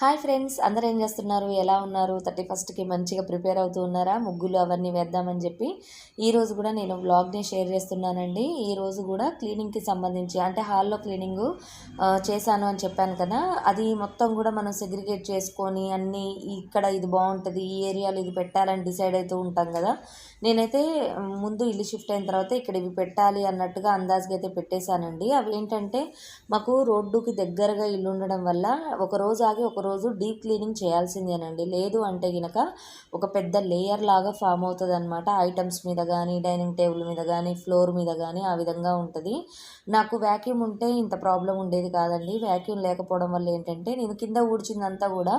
Hi friends, అందరూ ఏం చేస్తున్నారు? ఎలా ఉన్నారు? 31కి మంచిగా ప్రిపేర్ అవుతూ ఉన్నారా? ముగ్గులు అవన్నీ వేద్దామని చెప్పి ఈరోజు కూడా నేను వ్లాగ్ని షేర్ చేస్తున్నానండి. ఈరోజు కూడా క్లీనింగ్కి సంబంధించి అంటే హాల్లో క్లీనింగు చేశాను అని చెప్పాను కదా. అది మొత్తం కూడా మనం సెగ్రిగేట్ చేసుకొని అన్నీ ఇక్కడ ఇది బాగుంటుంది, ఈ ఏరియాలో ఇది పెట్టాలని డిసైడ్ అవుతూ ఉంటాం కదా. నేనైతే ముందు ఇల్లు షిఫ్ట్ అయిన తర్వాత ఇక్కడ ఇవి పెట్టాలి అన్నట్టుగా అందాజుగా అయితే పెట్టేశానండి. అవి ఏంటంటే మాకు రోడ్డుకి దగ్గరగా ఇల్లు ఉండడం వల్ల ఒకరోజు ఆగి ఒకరోజు డీప్ క్లీనింగ్ చేయాల్సిందేనండి. లేదు అంటే గినక ఒక పెద్ద లేయర్ లాగా ఫామ్ అవుతుంది అనమాట. ఐటమ్స్ మీద కానీ, డైనింగ్ టేబుల్ మీద కానీ, ఫ్లోర్ మీద కానీ ఆ విధంగా ఉంటుంది. నాకు వ్యాక్యూమ్ ఉంటే ఇంత ప్రాబ్లం ఉండేది కాదండి. వ్యాక్యూమ్ లేకపోవడం వల్ల ఏంటంటే నేను కింద ఊడ్చిందంతా కూడా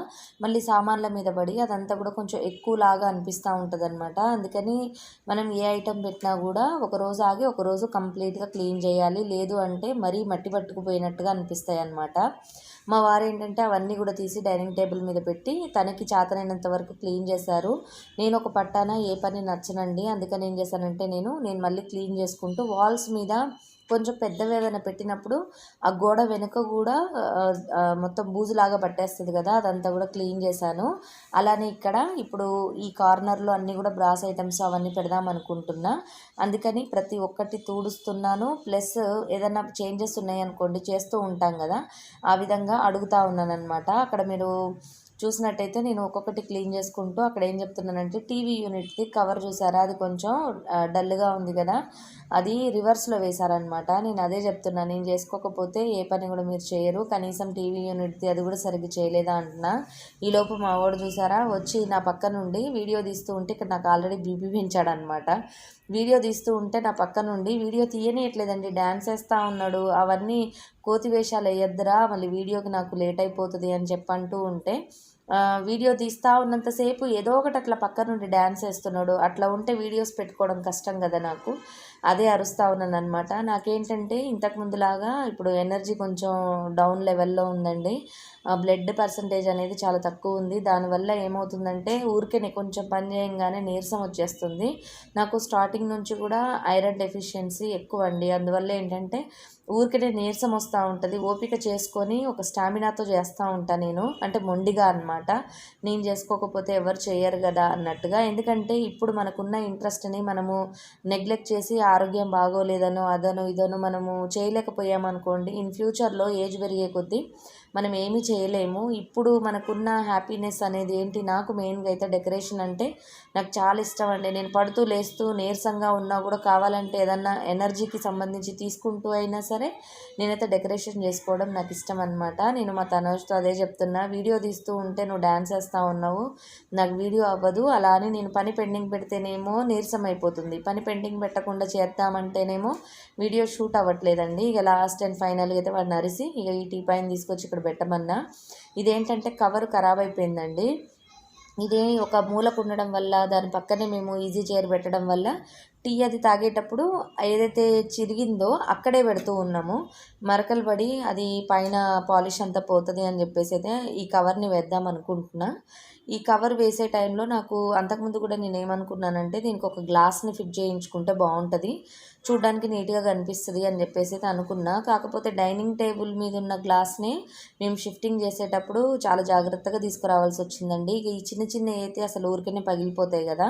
మళ్ళీ సామాన్ల మీద పడి అదంతా కూడా కొంచెం ఎక్కువలాగా అనిపిస్తూ ఉంటుంది అనమాట. అందుకని మనం ఏ ఐటెం పెట్టినా కూడా ఒకరోజు ఆగి ఒకరోజు కంప్లీట్గా క్లీన్ చేయాలి. లేదు అంటే మరీ మట్టి పట్టుకుపోయినట్టుగా అనిపిస్తాయి అన్నమాట. మా వారు ఏంటంటే అవన్నీ కూడా తీసి డైనింగ్ టేబుల్ మీద పెట్టి తనకి చేతనైనంత వరకు క్లీన్ చేశారు. నేను ఒక పట్టాన ఏ పని నచ్చనండి. అందుకని ఏం చేశానంటే నేను మళ్ళీ క్లీన్ చేసుకుంటూ వాల్స్ మీద కొంచెం పెద్దవి ఏదైనా పెట్టినప్పుడు ఆ గోడ వెనుక కూడా మొత్తం బూజులాగా పట్టేస్తుంది కదా, అదంతా కూడా క్లీన్ చేశాను. అలానే ఇక్కడ ఇప్పుడు ఈ కార్నర్లో అన్నీ కూడా బ్రాస్ ఐటమ్స్ అవన్నీ పెడదాం అనుకుంటున్నా. అందుకని ప్రతి ఒక్కటి తూడుస్తున్నాను. ప్లస్ ఏదైనా చేంజెస్ ఉన్నాయనుకోండి, చేస్తూ ఉంటాం కదా, ఆ విధంగా అడుగుతూ ఉన్నాను అనమాట. అక్కడ మీరు చూసినట్టయితే నేను ఒక్కొక్కటి క్లీన్ చేసుకుంటూ అక్కడ ఏం చెప్తున్నానంటే టీవీ యూనిట్ది కవర్ చూసారా, అది కొంచెం డల్గా ఉంది కదా, అది రివర్స్లో వేశారనమాట. నేను అదే చెప్తున్నా, నేను చేసుకోకపోతే ఏ పని కూడా మీరు చేయరు, కనీసం టీవీ యూనిట్ది అది కూడా సరిగ్గా చేయలేదా అంటున్నా. ఈలోపు మా వాడు చూసారా వచ్చి నా పక్క నుండి వీడియో తీస్తూ ఉంటే ఇక్కడ నాకు ఆల్రెడీ బీపీ పెంచాడనమాట. వీడియో తీస్తూ ఉంటే నా పక్క నుండి వీడియో తీయనియట్లేదండి, డ్యాన్స్ వేస్తూ ఉన్నాడు. అవన్నీ కోతి వేషాలు వేయొద్దురా, మళ్ళీ వీడియోకి నాకు లేట్ అయిపోతుంది అని చెప్పంటూ ఉంటే వీడియో తీస్తూ ఉన్నంతసేపు ఏదో ఒకటి అట్లా పక్క నుండి డ్యాన్స్ వేస్తున్నాడు. అట్లా ఉంటే వీడియోస్ పెట్టుకోవడం కష్టం కదా నాకు. అదే అరుస్తూ ఉన్నాను అనమాట. నాకేంటంటే ఇంతకుముందులాగా ఇప్పుడు ఎనర్జీ కొంచెం డౌన్ లెవెల్లో ఉందండి. బ్లడ్ పర్సంటేజ్ అనేది చాలా తక్కువ ఉంది. దానివల్ల ఏమవుతుందంటే ఊరికే కొంచెం పని చేయంగానే నీరసం వచ్చేస్తుంది. నాకు స్టార్టింగ్ నుంచి కూడా ఐరన్ డెఫిషియన్సీ ఎక్కువ అండి. అందువల్ల ఏంటంటే ఊరికే నీరసం వస్తూ ఉంటుంది. ఓపిక చేసుకొని ఒక స్టామినాతో చేస్తూ ఉంటాను నేను, అంటే మొండిగా అనమాట. నేను చేసుకోకపోతే ఎవరు చేయరు కదా అన్నట్టుగా. ఎందుకంటే ఇప్పుడు మనకున్న ఇంట్రెస్ట్ని మనము నెగ్లెక్ట్ చేసి ఆరోగ్యం బాగోలేదనో అదనో ఇదనో మనము చేయలేకపోయామనుకోండి, ఇన్ ఫ్యూచర్లో ఏజ్ పెరిగే కొద్దీ మనం ఏమీ చేయలేము. ఇప్పుడు మనకున్న హ్యాపీనెస్ అనేది ఏంటి, నాకు మెయిన్గా అయితే డెకరేషన్ అంటే నాకు చాలా ఇష్టం అండి. నేను పడుతూ లేస్తూ నీరసంగా ఉన్నా కూడా కావాలంటే ఏదన్నా ఎనర్జీకి సంబంధించి తీసుకుంటూ అయినా సరే నేనైతే డెకరేషన్ చేసుకోవడం నాకు ఇష్టం అనమాట. నేను మా తనోజ్తో అదే చెప్తున్నా, వీడియో తీస్తూ ఉంటే నువ్వు డ్యాన్స్ వేస్తూ ఉన్నావు, నాకు వీడియో అవ్వదు. అలా అని నేను పని పెండింగ్ పెడితేనేమో నీరసం అయిపోతుంది, పని పెండింగ్ పెట్టకుండా చేద్దామంటేనేమో వీడియో షూట్ అవ్వట్లేదండి. ఇక లాస్ట్ అండ్ ఫైనల్గా అయితే వాడిని అరిసి ఇక ఈ టీ పైన తీసుకొచ్చి ఇక్కడ పెట్టమన్నా. ఇదేంటంటే కవర్ ఖరాబ్ అయిపోయిందండి. ఇదే ఒక మూలకు ఉండడం వల్ల దాని పక్కనే మేము ఈజీ చైర్ పెట్టడం వల్ల టీ అది తాగేటప్పుడు ఏదైతే చిరిగిందో అక్కడే పెడుతూ ఉన్నాము. మరకలు పడి అది పైన పాలిష్ అంతా పోతుంది అని చెప్పేసి అయితే ఈ కవర్ని వేద్దాం అనుకుంటున్నా. ఈ కవర్ వేసే టైంలో నాకు అంతకుముందు కూడా నేను ఏమనుకున్నానంటే దీనికి ఒక గ్లాస్ని ఫిట్ చేయించుకుంటే బాగుంటుంది, చూడ్డానికి నీట్గా కనిపిస్తుంది అని చెప్పేసి అయితే అనుకున్నా. కాకపోతే డైనింగ్ టేబుల్ మీద ఉన్న గ్లాస్ని మేము షిఫ్టింగ్ చేసేటప్పుడు చాలా జాగ్రత్తగా తీసుకురావాల్సి వచ్చిందండి. ఇక ఈ చిన్న చిన్న అయితే అసలు ఊరికనే పగిలిపోతాయి కదా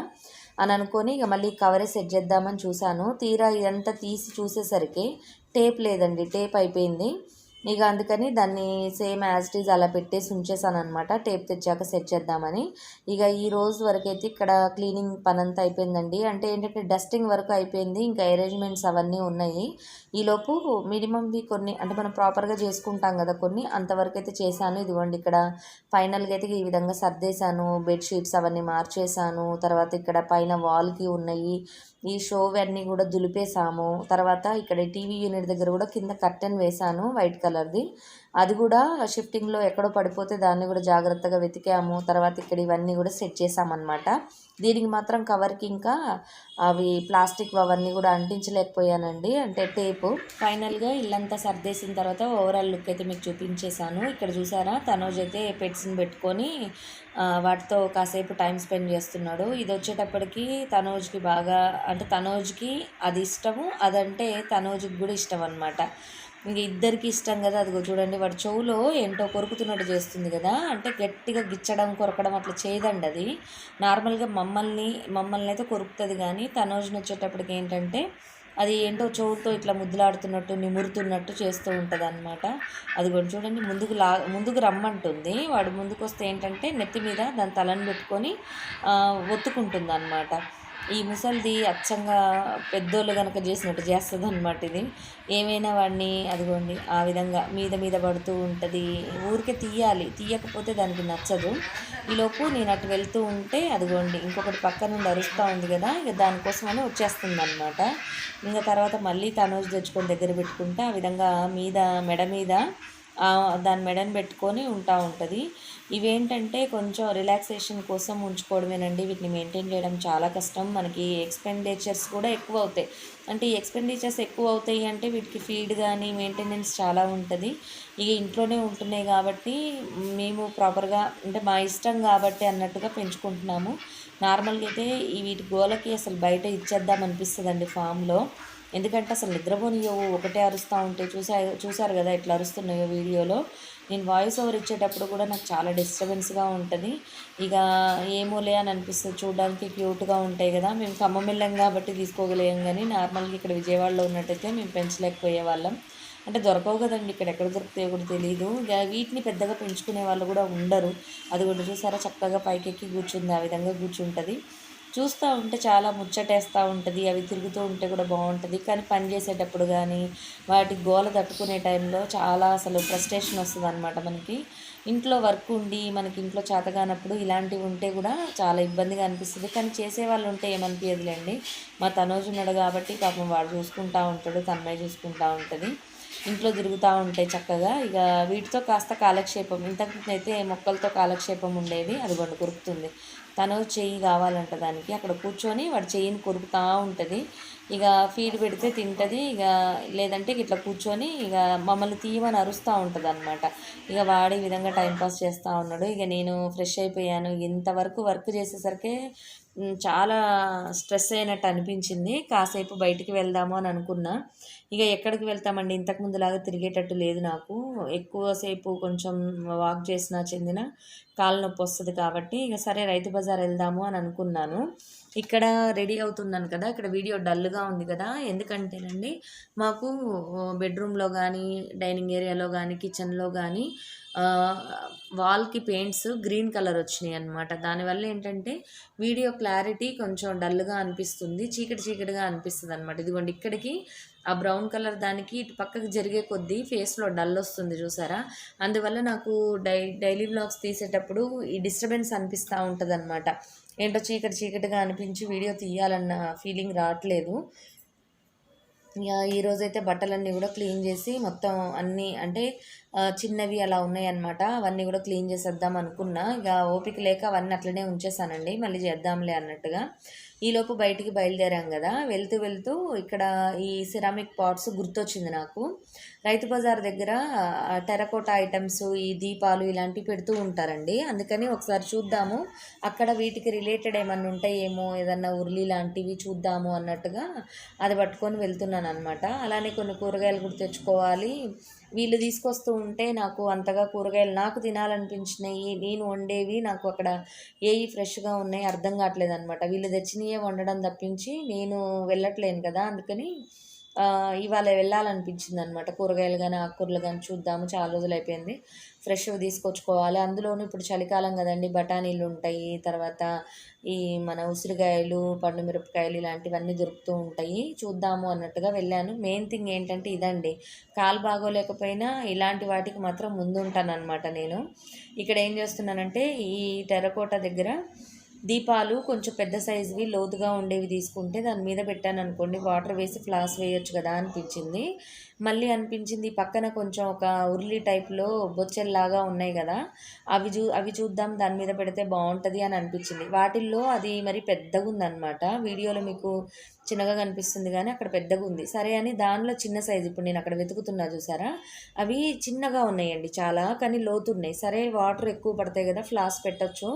అని అనుకొని ఇక మళ్ళీ కవరే సెట్ చేద్దామని చూశాను. తీరా ఇదంతా తీసి చూసేసరికి టేప్ లేదండి, టేప్ అయిపోయింది. ఇక అందుకని దాన్ని సేమ్ యాజ్ ఇట్ ఈజ్ అలా పెట్టేసి ఉంచేసాను అనమాట, టేప్ తెచ్చాక సెట్ చేద్దామని. ఇక ఈ రోజు వరకు అయితే ఇక్కడ క్లీనింగ్ పని అంతా అయిపోయిందండి. అంటే ఏంటంటే డస్టింగ్ వరకు అయిపోయింది, ఇంకా అరేంజ్మెంట్స్ అవన్నీ ఉన్నాయి. ఈలోపు మినిమంవి కొన్ని అంటే మనం ప్రాపర్గా చేసుకుంటాం కదా కొన్ని, అంతవరకు అయితే చేశాను. ఇదిగోండి ఇక్కడ ఫైనల్గా అయితే ఈ విధంగా సర్దేశాను. బెడ్షీట్స్ అవన్నీ మార్చేసాను. తర్వాత ఇక్కడ పైన వాల్కి ఉన్నాయి ఈ షోవి అన్నీ కూడా దులిపేసాము. తర్వాత ఇక్కడ టీవీ యూనిట్ దగ్గర కూడా కింద కర్టెన్ వేశాను వైట్ కలర్ది, అది కూడా షిఫ్టింగ్లో ఎక్కడో పడిపోతే దాన్ని కూడా జాగ్రత్తగా వెతికాము. తర్వాత ఇక్కడ ఇవన్నీ కూడా సెట్ చేసామన్నమాట. దీనికి మాత్రం కవర్కి ఇంకా అవి ప్లాస్టిక్ అవన్నీ కూడా అంటించలేకపోయానండి, అంటే టేపు. ఫైనల్గా ఇల్లంతా సర్దేసిన తర్వాత ఓవరాల్ లుక్ అయితే మీకు చూపించేశాను. ఇక్కడ చూసారా తనోజ్ అయితే పెట్స్ని పెట్టుకొని వాటితో కాసేపు టైం స్పెండ్ చేస్తున్నాడు. ఇది వచ్చేటప్పటికి తనోజ్కి బాగా, అంటే తనోజ్కి అది ఇష్టము, అదంటే తనోజ్కి కూడా ఇష్టం అనమాట. ఇంక ఇద్దరికి ఇష్టం కదా. అదిగో చూడండి, వాడి చెవులో ఏంటో కొరుకుతున్నట్టు చేస్తుంది కదా, అంటే గట్టిగా గిచ్చడం కొరకడం అట్లా చేయదండి అది. నార్మల్గా మమ్మల్ని అయితే కొరుకుతుంది, కానీ తనోజ్ని వచ్చేటప్పటికి ఏంటంటే అది ఏంటో చెవులతో ఇట్లా ముద్దులాడుతున్నట్టు నిమురుతున్నట్టు చేస్తూ ఉంటుంది అనమాట. అది కూడా చూడండి, ముందుకు రమ్మంటుంది. వాడు ముందుకు వస్తే ఏంటంటే నెత్తి మీద దాని తలను పెట్టుకొని ఒత్తుకుంటుంది అనమాట. ఈ ముసలిది అచ్చంగా పెద్దోళ్ళు కనుక చేసినట్టు చేస్తుంది అనమాట ఇది. ఏమైనా వాడిని అదిగోండి ఆ విధంగా మీద పడుతూ ఉంటుంది. ఊరికే తీయకపోతే దానికి నచ్చదు. ఈలోపు నేను అటు వెళ్తూ ఉంటే అదిగోండి ఇంకొకటి పక్క నుండి అరుస్తూ ఉంది కదా, ఇక దానికోసమని వచ్చేస్తుంది అనమాట. ఇంకా తర్వాత మళ్ళీ తనోజ్ తెచ్చుకొని దగ్గర పెట్టుకుంటే ఆ విధంగా మెడ మీద దాని మెడని పెట్టుకొని ఉంటుంది. ఇవేంటంటే కొంచెం రిలాక్సేషన్ కోసం ఉంచుకోవడమేనండి. వీటిని మెయింటైన్ చేయడం చాలా కష్టం. మనకి ఎక్స్పెండిచర్స్ కూడా ఎక్కువ అవుతాయి. అంటే ఈ ఎక్స్పెండిచర్స్ ఎక్కువ అవుతాయి అంటే వీటికి ఫీడ్ కానీ మెయింటెనెన్స్ చాలా ఉంటుంది. ఇక ఇంట్లోనే ఉంటున్నాయి కాబట్టి మేము ప్రాపర్గా అంటే మా ఇష్టం కాబట్టి అన్నట్టుగా పెంచుకుంటున్నాము. నార్మల్గా అయితే వీటి గోలకి అసలు బయట ఇచ్చేద్దాం అనిపిస్తుందండి ఫామ్లో. ఎందుకంటే అసలు నిద్రపోనియవు, ఒకటే అరుస్తూ ఉంటే చూసారు కదా ఎట్లా అరుస్తున్నాయో వీడియోలో. నేను వాయిస్ ఓవర్ ఇచ్చేటప్పుడు కూడా నాకు చాలా డిస్టర్బెన్స్గా ఉంటుంది. ఇక ఏమోలే అని అనిపిస్తుంది, చూడడానికి క్యూట్గా ఉంటాయి కదా. మేము ఖమ్మం వెళ్ళాం కాబట్టి తీసుకోగలేం, కానీ నార్మల్గా ఇక్కడ విజయవాడలో ఉన్నట్టయితే మేము పెంచలేకపోయే వాళ్ళం. అంటే దొరకవు కదండి, ఇక్కడ ఎక్కడ దొరుకుతాయో కూడా తెలియదు. ఇక వీటిని పెద్దగా పెంచుకునే వాళ్ళు కూడా ఉండరు. అది కూడా చూసారా, చక్కగా పైకెక్కి కూర్చుంది, ఆ విధంగా కూర్చుంటుంది. చూస్తూ ఉంటే చాలా ముచ్చటేస్తూ ఉంటుంది. అవి తిరుగుతూ ఉంటే కూడా బాగుంటుంది. కానీ పని చేసేటప్పుడు కానీ వాటి గోల తట్టుకునే టైంలో చాలా అసలు ఫ్రస్ట్రేషన్ వస్తుంది అనమాట మనకి. ఇంట్లో వర్క్ ఉండి మనకి ఇంట్లో చేతగానప్పుడు ఇలాంటివి ఉంటే కూడా చాలా ఇబ్బందిగా అనిపిస్తుంది. కానీ చేసేవాళ్ళు ఉంటే ఏమనిపించదులేండి. మా తనోజు ఉన్నాడు కాబట్టి పాపం వాడు చూసుకుంటూ ఉంటాడు, తన్మయ్య చూసుకుంటూ ఉంటుంది. ఇంట్లో తిరుగుతూ ఉంటాయి చక్కగా. ఇక వీటితో కాస్త కాలక్షేపం, ఇంతకుముందైతే మొక్కలతో కాలక్షేపం ఉండేది. అది గొండు కొరుకుతుంది. తను చెయ్యి కావాలంట దానికి, అక్కడ కూర్చొని వాడి చెయ్యిని కొరుకుతూ ఉంటుంది. ఇక ఫీడ్ పెడితే తింటుంది, ఇక లేదంటే ఇట్లా కూర్చొని ఇక మమ్మల్ని తీయమని అరుస్తూ ఉంటుంది అనమాట. ఇక వాడి విధంగా టైంపాస్ చేస్తూ ఉన్నాడు. ఇక నేను ఫ్రెష్ అయిపోయాను. ఇంతవరకు వర్క్ చేసేసరికి చాలా స్ట్రెస్ అయినట్టు అనిపించింది. కాసేపు బయటికి వెళ్దాము అని అనుకున్నా. ఇక ఎక్కడికి వెళ్తామండి, ఇంతకుముందులాగా తిరిగేటట్టు లేదు నాకు. ఎక్కువసేపు కొంచెం వాక్ చేసినా చెందిన కాళ్ళ నొప్పి వస్తుంది కాబట్టి ఇక సరే రైతు బజార్ వెళ్దాము అని అనుకున్నాను. ఇక్కడ రెడీ అవుతున్నాను కదా, ఇక్కడ వీడియో డల్గా ఉంది కదా, ఎందుకంటేనండి మాకు బెడ్రూమ్లో కానీ డైనింగ్ ఏరియాలో కానీ కిచెన్లో కానీ వాల్కి పెయింట్స్ గ్రీన్ కలర్ వచ్చినాయి అనమాట. దానివల్ల ఏంటంటే వీడియో క్లారిటీ కొంచెం డల్గా అనిపిస్తుంది, చీకటిగా అనిపిస్తుంది అనమాట. ఇదిగోండి ఇక్కడికి ఆ బ్రౌన్ కలర్ దానికి ఇటు పక్కకి జరిగే కొద్దీ ఫేస్లో డల్ వస్తుంది చూసారా. అందువల్ల నాకు డైలీ వ్లాగ్స్ తీసేటప్పుడు ఈ డిస్టర్బెన్స్ అనిపిస్తూ ఉంటుంది అనమాట. ఏంటో చీకటిగా అనిపించి వీడియో తీయాలన్న ఫీలింగ్ రావట్లేదు. ఇక ఈరోజైతే బట్టలన్నీ కూడా క్లీన్ చేసి మొత్తం అన్నీ అంటే చిన్నవి అలా ఉన్నాయన్నమాట, అవన్నీ కూడా క్లీన్ చేసేద్దాం అనుకున్నా. ఇక ఓపిక లేక అవన్నీ అట్లనే ఉంచేసానండి, మళ్ళీ చేద్దాంలే అన్నట్టుగా. ఈలోపు బయటికి బయలుదేరాం కదా, వెళ్తూ ఇక్కడ ఈ సిరామిక్ పాట్స్ గుర్తొచ్చింది నాకు. రైతు బజార్ దగ్గర టెరకోటా ఐటమ్స్, ఈ దీపాలు ఇలాంటివి పెడుతూ ఉంటారండి. అందుకని ఒకసారి చూద్దాము, అక్కడ వీటికి రిలేటెడ్ ఏమన్నా ఉంటాయేమో, ఏదన్నా ఉర్లి లాంటివి చూద్దాము అన్నట్టుగా అది పట్టుకొని వెళ్తున్నాను అనమాట. అలానే కొన్ని కూరగాయలు కూడా తెచ్చుకోవాలి. వీళ్ళు తీసుకొస్తూ ఉంటే నాకు అంతగా కూరగాయలు నాకు తినాలనిపించినాయి. నేను వండేవి నాకు అక్కడ ఏవి ఫ్రెష్గా ఉన్నాయి అర్థం కావట్లేదు అనమాట. వీళ్ళు తెచ్చినయే వండడం తప్పించి నేను వెళ్ళట్లేను కదా, అందుకని ఇవాళ వెళ్ళాలనిపించింది అనమాట. కూరగాయలు కానీ ఆకుకూరలు కానీ చూద్దాము, చాలా రోజులు అయిపోయింది, ఫ్రెష్గా తీసుకొచ్చుకోవాలి. అందులోనూ ఇప్పుడు చలికాలం కదండి, బఠానీలు ఉంటాయి, తర్వాత ఈ మన ఉసిరికాయలు, పండు మిరపకాయలు ఇలాంటివన్నీ దొరుకుతూ ఉంటాయి, చూద్దాము అన్నట్టుగా వెళ్ళాను. మెయిన్ థింగ్ ఏంటంటే ఇదండి, కాలు బాగోలేకపోయినా ఇలాంటి వాటికి మాత్రం ముందుంటాను అనమాట నేను. ఇక్కడ ఏం చేస్తున్నానంటే ఈ టెరకోటా దగ్గర దీపాలు కొంచెం పెద్ద సైజువి లోతుగా ఉండేవి తీసుకుంటే దాని మీద పెట్టాను అనుకోండి, వాటర్ వేసి ఫ్లాస్ వేయొచ్చు కదా అనిపించింది. మళ్ళీ అనిపించింది పక్కన కొంచెం ఒక ఉర్లీ టైప్లో బొచ్చెల్లాగా ఉన్నాయి కదా, అవి చూద్దాం దాని మీద పెడితే బాగుంటుంది అని అనిపించింది. వాటిల్లో అది మరి పెద్దగా ఉందన్నమాట, వీడియోలో మీకు చిన్నగా కనిపిస్తుంది కానీ అక్కడ పెద్దగా ఉంది. సరే అని దానిలో చిన్న సైజు ఇప్పుడు నేను అక్కడ వెతుకుతున్నా చూసారా, అవి చిన్నగా ఉన్నాయండి చాలా, కానీ లోతున్నాయి. సరే వాటర్ ఎక్కువ పడతాయి కదా, ఫ్లాస్ పెట్టచ్చు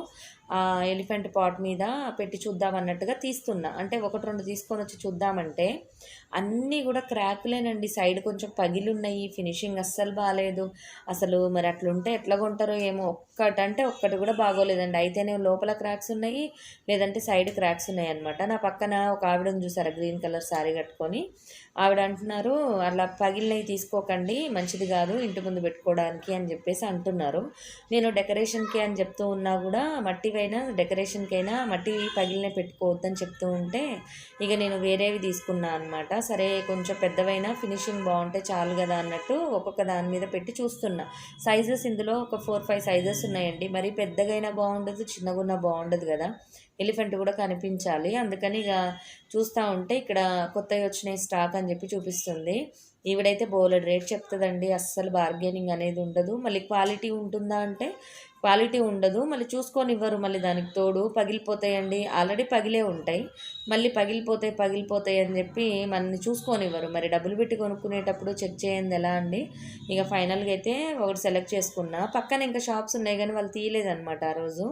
ఎలిఫెంట్ పాట్ మీద పెట్టి చూద్దాం అన్నట్టుగా తీస్తున్నా. అంటే 1-2 తీసుకొని వచ్చి చూద్దామంటే అన్నీ కూడా క్రాకులేనండి, సైడ్కి కొంచెం పగిలున్నాయి, ఫినిషింగ్ అస్సలు బాగాలేదు. అసలు మరి అట్లుంటే ఎట్లా కొంటారో ఏమో, ఒక్కటంటే ఒక్కటి కూడా బాగోలేదండి. అయితేనే లోపల క్రాక్స్ ఉన్నాయి, లేదంటే సైడ్ క్రాక్స్ ఉన్నాయి అనమాట. నా పక్కన ఒక ఆవిడని చూసారా గ్రీన్ కలర్ శారీ కట్టుకొని, ఆవిడ అంటున్నారు అలా పగిలినవి తీసుకోకండి, మంచిది కాదు ఇంటి ముందు పెట్టుకోవడానికి అని చెప్పేసి అంటున్నారు. నేను డెకరేషన్కి అని చెప్తూ ఉన్నా కూడా మట్టివైనా డెకరేషన్కైనా మట్టి పగిలినవి పెట్టుకోవద్దని చెప్తూ ఉంటే ఇక నేను వేరేవి తీసుకున్నా అనమాట. సరే కొంచెం పెద్దవైనా ఫినిషింగ్ బాగుంటే చాలు కదా అన్నట్టు ఒక్కొక్క దాని మీద పెట్టి చూస్తున్నా. సైజెస్ ఇందులో ఒక 4-5 సైజెస్ ఉన్నాయండి. మరి పెద్దగైనా బాగుండదు, చిన్నగున్నా బాగుండదు కదా, ఎలిఫెంట్ కూడా కనిపించాలి. అందుకని ఇక చూస్తూ ఉంటే ఇక్కడ కొత్తవి వచ్చినాయి స్టాక్ అని చెప్పి చూపిస్తుంది. ఈవిడైతే బోలెడ్ రేట్ చెప్తుందండి, అస్సలు బార్గెనింగ్ అనేది ఉండదు. మళ్ళీ క్వాలిటీ ఉంటుందా అంటే క్వాలిటీ ఉండదు, మళ్ళీ చూసుకొని ఇవ్వరు. మళ్ళీ దానికి తోడు పగిలిపోతాయండి, ఆల్రెడీ పగిలే ఉంటాయి, మళ్ళీ పగిలిపోతాయి అని చెప్పి మనల్ని చూసుకొని ఇవ్వరు. మరి డబ్బులు పెట్టి కొనుక్కునేటప్పుడు చెక్ చేయండి ఎలా అండి. ఇక ఫైనల్గా అయితే ఒకటి సెలెక్ట్ చేసుకున్నా. పక్కన ఇంకా షాప్స్ ఉన్నాయి కానీ వాళ్ళు తీయలేదన్నమాట ఆ రోజు.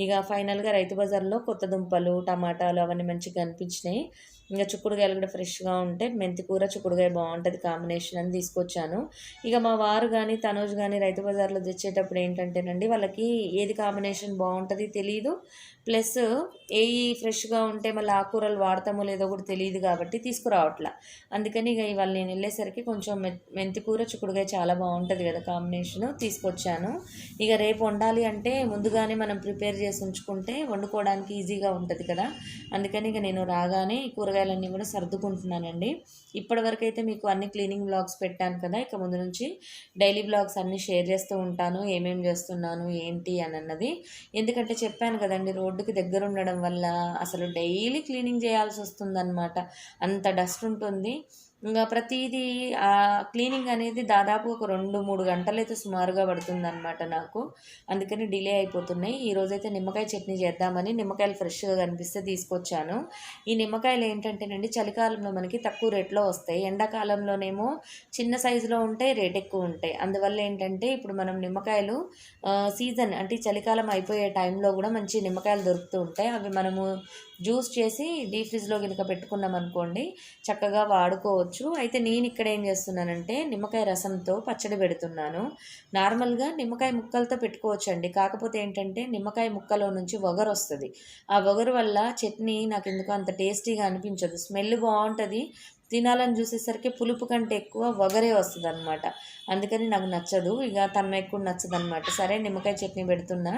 ఇక ఫైనల్గా రైతు బజార్లో కొత్త దుంపలు, టమాటాలు అవన్నీ మంచిగా కనిపించినాయి. ఇంకా చిక్కుడుకాయలు కూడా ఫ్రెష్గా ఉంటే మెంతి కూర చిక్కుడుకాయ బాగుంటుంది కాంబినేషన్ అని తీసుకొచ్చాను. ఇక మా వారు కానీ తనోజ్ కానీ రైతు బజార్లో తెచ్చేటప్పుడు ఏంటంటేనండి, వాళ్ళకి ఏది కాంబినేషన్ బాగుంటుంది తెలియదు, ప్లస్ ఏవి ఫ్రెష్గా ఉంటే మళ్ళీ ఆకుకూరలు వాడతామో లేదో కూడా తెలియదు కాబట్టి తీసుకురావట్లా. అందుకని ఇక ఇవాళ నేను వెళ్ళేసరికి కొంచెం మెంతి కూర చిక్కుడుకాయ చాలా బాగుంటుంది కదా కాంబినేషను, తీసుకొచ్చాను. ఇక రేపు వండాలి అంటే ముందుగానే మనం ప్రిపేర్ చేసి ఉంచుకుంటే వండుకోవడానికి ఈజీగా ఉంటుంది కదా. అందుకని ఇక నేను రాగానే ఈ కూరగాయలన్నీ కూడా సర్దుకుంటున్నానండి. ఇప్పటివరకు అయితే మీకు అన్ని క్లీనింగ్ బ్లాగ్స్ పెట్టాను కదా, ఇక ముందు నుంచి డైలీ బ్లాగ్స్ అన్నీ షేర్ చేస్తూ ఉంటాను, ఏమేమి చేస్తున్నాను ఏంటి అని అన్నది. ఎందుకంటే చెప్పాను కదండి, రోడ్డుకి దగ్గర ఉండడం వల్ల అసలు డైలీ క్లీనింగ్ చేయాల్సి వస్తుందన్నమాట. అంత డస్ట్ ఉంటుంది. ఇంకా ప్రతిదీ క్లీనింగ్ అనేది దాదాపు ఒక 2-3 గంటలైతే సుమారుగా పడుతుందన్నమాట నాకు. అందుకని డిలే అయిపోతున్నాయి. ఈరోజైతే నిమ్మకాయ చట్నీ చేద్దామని నిమ్మకాయలు ఫ్రెష్గా కనిపిస్తే తీసుకొచ్చాను. ఈ నిమ్మకాయలు ఏంటంటేనండి చలికాలంలో మనకి తక్కువ రేట్లో వస్తాయి, ఎండాకాలంలోనేమో చిన్న సైజులో ఉంటాయి, రేట్ ఎక్కువ ఉంటాయి. అందువల్ల ఏంటంటే ఇప్పుడు మనం నిమ్మకాయలు సీజన్ అంటే చలికాలం అయిపోయే టైంలో కూడా మంచి నిమ్మకాయలు దొరుకుతూ ఉంటాయి. అవి మనము జ్యూస్ చేసి డీప్ ఫ్రిడ్జ్లో కనుక పెట్టుకున్నాం అనుకోండి చక్కగా వాడుకోవచ్చు. అయితే నేను ఇక్కడ ఏం చేస్తున్నానంటే నిమ్మకాయ రసంతో పచ్చడి పెడుతున్నాను. నార్మల్గా నిమ్మకాయ ముక్కలతో పెట్టుకోవచ్చండి, కాకపోతే ఏంటంటే నిమ్మకాయ ముక్కలో నుంచి వగరు వస్తుంది. ఆ వగరు వల్ల చట్నీ నాకు ఎందుకు అంత టేస్టీగా అనిపించదు. స్మెల్ బాగుంటుంది, తినాలని చూసేసరికి పులుపు కంటే ఎక్కువ వగరే వస్తుంది అనమాట. అందుకని నాకు నచ్చదు, ఇక తన ఎక్కువ నచ్చదు అనమాట. సరే నిమ్మకాయ చట్నీ పెడుతున్నా,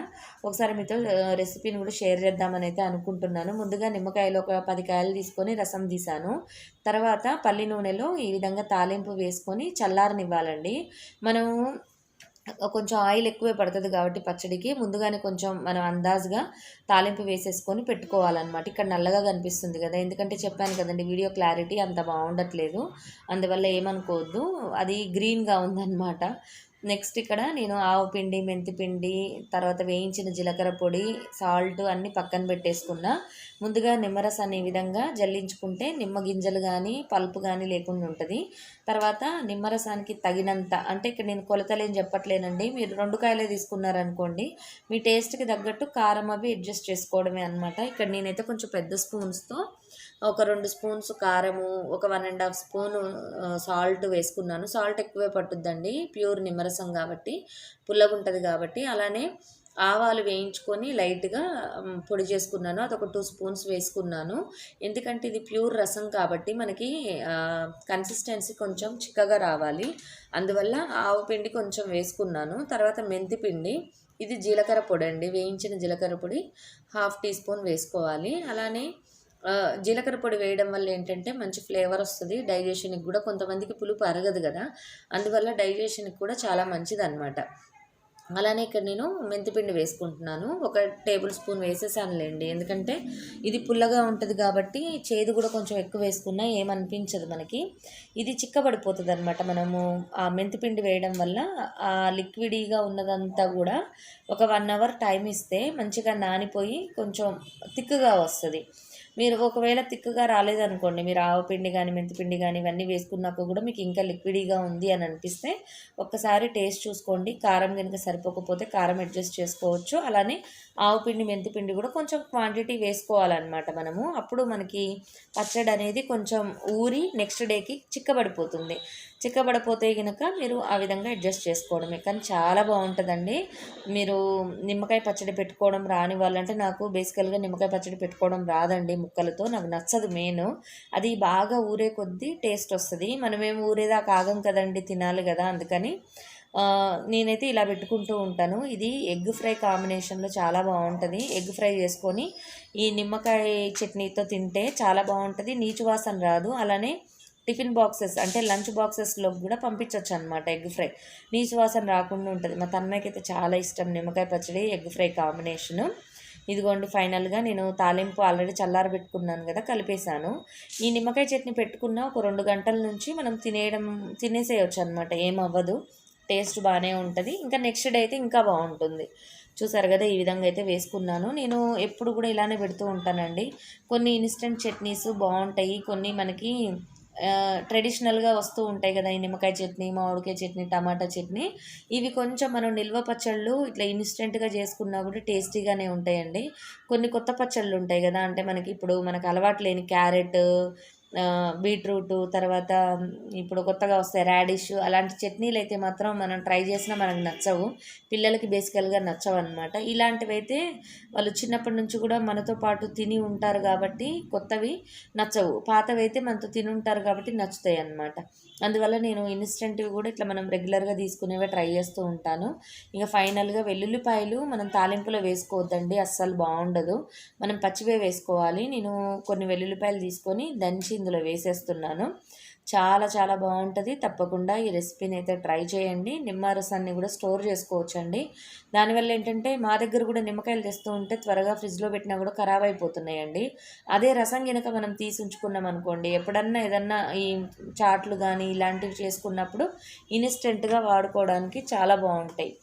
ఒకసారి మీతో రెసిపీని కూడా షేర్ చేద్దామని అయితే అనుకుంటున్నాను. ముందుగా నిమ్మకాయలు ఒక 10 కాయలు తీసుకొని రసం తీసాను. తర్వాత పల్లి నూనెలో ఈ విధంగా తాలింపు వేసుకొని చల్లారనివ్వాలండి. మనం కొంచెం ఆయిల్ ఎక్కువే పడుతుంది కాబట్టి పచ్చడికి ముందుగానే కొంచెం మనం అందాజుగా తాలింపు వేసేసుకొని పెట్టుకోవాలన్నమాట. ఇక్కడ నల్లగా కనిపిస్తుంది కదా, ఎందుకంటే చెప్పాను కదండి వీడియో క్లారిటీ అంత బాగుండట్లేదు, అందువల్ల ఏమనుకోవద్దు, అది గ్రీన్గా ఉందన్నమాట. నెక్స్ట్ ఇక్కడ నేను ఆవు పిండి, మెంతి పిండి, తర్వాత వేయించిన జీలకర్ర పొడి, సాల్ట్ అన్నీ పక్కన పెట్టేసుకున్నా. ముందుగా నిమ్మరసాన్ని ఈ విధంగా జల్లించుకుంటే నిమ్మ గింజలు కానీ పల్పు కానీ లేకుండా ఉంటుంది. తర్వాత నిమ్మరసానికి తగినంత, అంటే ఇక్కడ నేను కొలతలు ఏం చెప్పట్లేనండి, మీరు 2 కాయలే తీసుకున్నారనుకోండి మీ టేస్ట్కి తగ్గట్టు కారం అవి అడ్జస్ట్ చేసుకోవడమే అనమాట. ఇక్కడ నేనైతే కొంచెం పెద్ద స్పూన్స్తో ఒక 2 స్పూన్స్ కారము, ఒక 1.5 స్పూను సాల్ట్ వేసుకున్నాను. సాల్ట్ ఎక్కువే పట్టుద్దండి, ప్యూర్ నిమ్మరసం కాబట్టి పుల్లగా ఉంటుంది కాబట్టి. అలానే ఆవాలు వేయించుకొని లైట్గా పొడి చేసుకున్నాను, అదొక 2 స్పూన్స్ వేసుకున్నాను. ఎందుకంటే ఇది ప్యూర్ రసం కాబట్టి మనకి కన్సిస్టెన్సీ కొంచెం చిక్కగా రావాలి, అందువల్ల ఆవు పిండి కొంచెం వేసుకున్నాను. తర్వాత మెంతి పిండి, ఇది జీలకర్ర పొడి అండి, వేయించిన జీలకర్ర పొడి 1/2 టీ స్పూన్ వేసుకోవాలి. అలానే జీలకర్ర పొడి వేయడం వల్ల ఏంటంటే మంచి ఫ్లేవర్ వస్తుంది, డైజెషన్కి కూడా. కొంతమందికి పులుపు అరగదు కదా, అందువల్ల డైజెషన్కి కూడా చాలా మంచిది అనమాట. అలానే ఇక్కడ నేను మెంతిపిండి వేసుకుంటున్నాను, 1 టేబుల్ స్పూన్ వేసేసానులేండి, ఎందుకంటే ఇది పుల్లగా ఉంటుంది కాబట్టి. చేదు కూడా కొంచెం ఎక్కువ వేసుకున్నా ఏమనిపించదు మనకి, ఇది చిక్కబడిపోతుంది అనమాట. మనము ఆ మెంతిపిండి వేయడం వల్ల ఆ లిక్విడీగా ఉన్నదంతా కూడా ఒక 1 అవర్ టైం ఇస్తే మంచిగా నానిపోయి కొంచెం థిక్గా వస్తుంది. మీరు ఒకవేళ తిక్కుగా రాలేదనుకోండి, మీరు ఆవు పిండి కానీ మెంతిపిండి కానీ ఇవన్నీ వేసుకున్నాక కూడా మీకు ఇంకా లిక్విడీగా ఉంది అని అనిపిస్తే ఒక్కసారి టేస్ట్ చూసుకోండి. కారం కనుక సరిపోకపోతే కారం అడ్జస్ట్ చేసుకోవచ్చు. అలానే ఆవు పిండి మెంతిపిండి కూడా కొంచెం క్వాంటిటీ వేసుకోవాలన్నమాట మనము, అప్పుడు మనకి పచ్చడి అనేది కొంచెం ఊరి నెక్స్ట్ డేకి చిక్కబడిపోతుంది. చిక్కబడిపోతే కనుక మీరు ఆ విధంగా అడ్జస్ట్ చేసుకోవడమే. కానీ చాలా బాగుంటుందండి. మీరు నిమ్మకాయ పచ్చడి పెట్టుకోవడం రాని వాళ్ళంటే, నాకు బేసికల్గా నిమ్మకాయ పచ్చడి పెట్టుకోవడం రాదండి ముక్కలతో, నాకు నచ్చదు మెయిన్. అది బాగా ఊరే కొద్దీ టేస్ట్ వస్తుంది. మనమేం ఊరేదాకా ఆగం కదండి, తినాలి కదా, అందుకని నేనైతే ఇలా పెట్టుకుంటూ ఉంటాను. ఇది ఎగ్ ఫ్రై కాంబినేషన్లో చాలా బాగుంటుంది. ఎగ్ ఫ్రై చేసుకొని ఈ నిమ్మకాయ చట్నీతో తింటే చాలా బాగుంటుంది, నీచు వాసన రాదు. అలానే టిఫిన్ బాక్సెస్ అంటే లంచ్ బాక్సెస్లో కూడా పంపించవచ్చు అనమాట. ఎగ్ ఫ్రై నీచు వాసన రాకుండా ఉంటుంది. మా తన్మయ్యకి అయితే చాలా ఇష్టం నిమ్మకాయ పచ్చడి ఎగ్ ఫ్రై కాంబినేషను. ఇదిగోండి ఫైనల్గా నేను తాలింపు ఆల్రెడీ చల్లారబెట్టుకున్నాను కదా, కలిపేశాను. ఈ నిమ్మకాయ చట్నీ పెట్టుకున్న ఒక 2 గంటల నుంచి మనం తినేసేయచ్చు అనమాట, ఏమవ్వదు, టేస్ట్ బాగానే ఉంటుంది. ఇంకా నెక్స్ట్ డే అయితే ఇంకా బాగుంటుంది. చూసారు కదా, ఈ విధంగా అయితే వేసుకున్నాను. నేను ఎప్పుడు కూడా ఇలానే పెడుతూ ఉంటానండి. కొన్ని ఇన్స్టెంట్ చట్నీస్ బాగుంటాయి, కొన్ని మనకి ట్రెడిషనల్గా వస్తూ ఉంటాయి కదా, ఈ నిమ్మకాయ చట్నీ, మామిడికాయ చట్నీ, టమాటా చట్నీ. ఇవి కొంచెం మనం నిల్వ పచ్చళ్ళు ఇట్లా ఇన్స్టెంట్గా చేసుకున్నా కూడా టేస్టీగానే ఉంటాయండి. కొన్ని కొత్త పచ్చళ్ళు ఉంటాయి కదా, అంటే మనకి ఇప్పుడు మనకు అలవాటు లేని క్యారెట్, బీట్రూటు, తర్వాత ఇప్పుడు కొత్తగా వస్తాయి రాడిష్, అలాంటి చట్నీలు అయితే మాత్రం మనం ట్రై చేసినా మనకు నచ్చవు, పిల్లలకి బేసికల్గా నచ్చవు అనమాట. ఇలాంటివి అయితే వాళ్ళు చిన్నప్పటి నుంచి కూడా మనతో పాటు తిని ఉంటారు కాబట్టి కొత్తవి నచ్చవు, పాతవి అయితే మనతో తిని ఉంటారు కాబట్టి నచ్చుతాయి అన్నమాట. అందువల్ల నేను ఇన్స్టెంట్వి కూడా ఇట్లా మనం రెగ్యులర్గా తీసుకునేవే ట్రై చేస్తూ ఉంటాను. ఇక ఫైనల్గా వెల్లుల్లిపాయలు మనం తాలింపులో వేసుకోవద్దండి, అస్సలు బాగుండదు, మనం పచ్చివే వేసుకోవాలి. నేను కొన్ని వెల్లుల్లిపాయలు తీసుకొని దంచి ఇందులో వేసేస్తున్నాను. చాలా చాలా బాగుంటుంది. తప్పకుండా ఈ రెసిపీని అయితే ట్రై చేయండి. నిమ్మ రసాన్ని కూడా స్టోర్ చేసుకోవచ్చండి. దానివల్ల ఏంటంటే, మా దగ్గర కూడా నిమ్మకాయలు తెస్తూ ఉంటే త్వరగా ఫ్రిడ్జ్లో పెట్టినా కూడా ఖరాబ్ అయిపోతున్నాయండి. అదే రసం కనుక మనం తీసి ఉంచుకున్నాం అనుకోండి, ఎప్పుడన్నా ఏదన్నా ఈ చాట్లు కానీ ఇలాంటివి చేసుకున్నప్పుడు ఇన్స్టెంట్గా వాడుకోవడానికి చాలా బాగుంటాయి.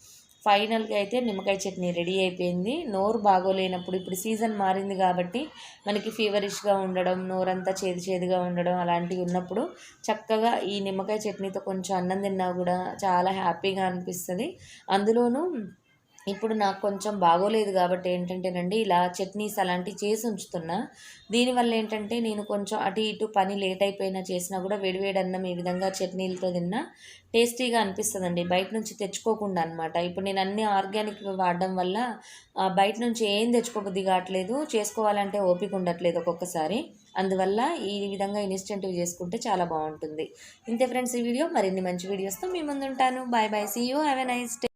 ఫైనల్గా అయితే నిమ్మకాయ చట్నీ రెడీ అయిపోయింది. నోరు బాగోలేనప్పుడు, ఇప్పుడు సీజన్ మారింది కాబట్టి మనకి ఫీవరిష్గా ఉండడం, నోరంతా చేదుగా ఉండడం అలాంటివి ఉన్నప్పుడు చక్కగా ఈ నిమ్మకాయ చట్నీతో కొంచెం అన్నం తిన్నా కూడా చాలా హ్యాపీగా అనిపిస్తుంది. అందులోనూ ఇప్పుడు నాకు కొంచెం బాగోలేదు కాబట్టి ఏంటంటేనండి, ఇలా చట్నీస్ అలాంటివి చేసి ఉంచుతున్నా. దీనివల్ల ఏంటంటే, నేను కొంచెం అటు ఇటు పని లేట్ అయిపోయినా చేసినా కూడా వేడివేడి అన్నం ఈ విధంగా చట్నీలతో తిన్నా టేస్టీగా అనిపిస్తుందండి, బయట నుంచి తెచ్చుకోకుండా అనమాట. ఇప్పుడు నేను అన్ని ఆర్గానిక్ వాడడం వల్ల బయట నుంచి ఏం తెచ్చుకోబుద్ధి కావట్లేదు, చేసుకోవాలంటే ఓపిక ఉండట్లేదు ఒక్కొక్కసారి. అందువల్ల ఈ విధంగా ఇన్స్టెంట్వి చేసుకుంటే చాలా బాగుంటుంది. ఇంతే ఫ్రెండ్స్, ఈ వీడియో మరిన్ని మంచి వీడియోస్తో మీ ముందు ఉంటాను. Bye bye, see you, have a nice day.